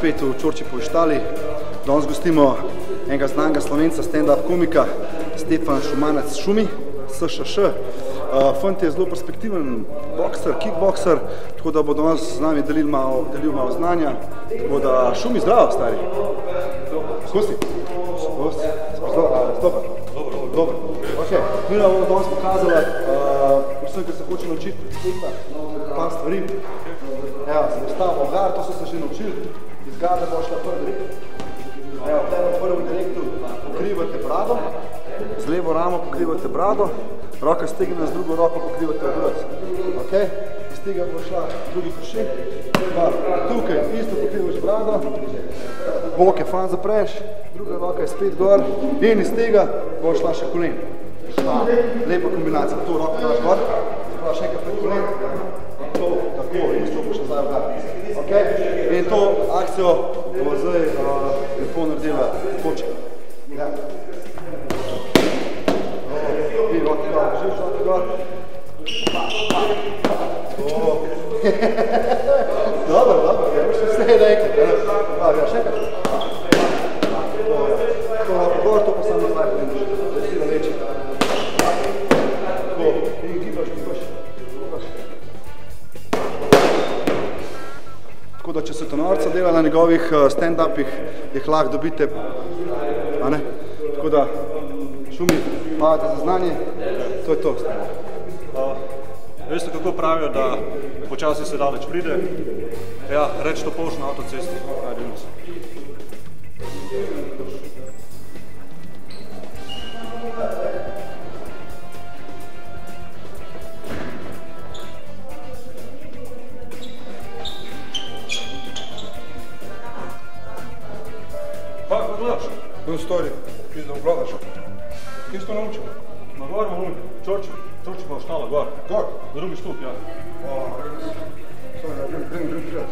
spet v Čorčipovi štali. Danes gostimo enega znanega Slovenca, stand-up komika Stefan Šumanec Šumi, SŠŠ. Fant je zelo perspektiven bokser, kickbokser, tako da bo danes z nami delil malo znanja. Tako da, Šumi, zdravo, stari. Kako si? Stopa? Dobro. Mi bomo danes pokazali, vsem, ki se hoče naučiti par stvari. Evo, se postavimo v gar, to so se že naučili. Iz garda bo šla prvi. Evo, v prvem direktu pokrivate brado, z levo ramo pokrivate brado, roka stegne, z drugo roko pokrivate obraz. Ok? Iz tega bo šla drugi košin. Tukaj isto pokrivaš brado, boke fan zapreš, druga roka je spet gor in iz tega bo šla še kolen. Lepa kombinacija, to roko daš gor, zdaj še enkrat pred kolen, to tako in stopiš nazaj v gar. In to akcijo bo zdaj lepo naredila konček. In roki gor, držiš roki gor. Dobro, imaš vse nekaj. Še enkrat. To roko gor, to pa samo nazaj prindiš, da si ga leči. In gibaš. Tako da, če se to norca dela na njegovih stand-upih, jih lahko dobite, a ne? Tako da, Šumi, hvala ti za znanje, to je to. Veste, kako pravijo, da počasi se daleč pride? Ja, reč to polž na avtocesti. Najdemo se. Kako gledaš? Bil story, pizda ogledaš. Kje si to naučil? Na gor imam unik, Čorči pa štala, gor. Gor? Drugi štup, ja. Sorry, grem prijat.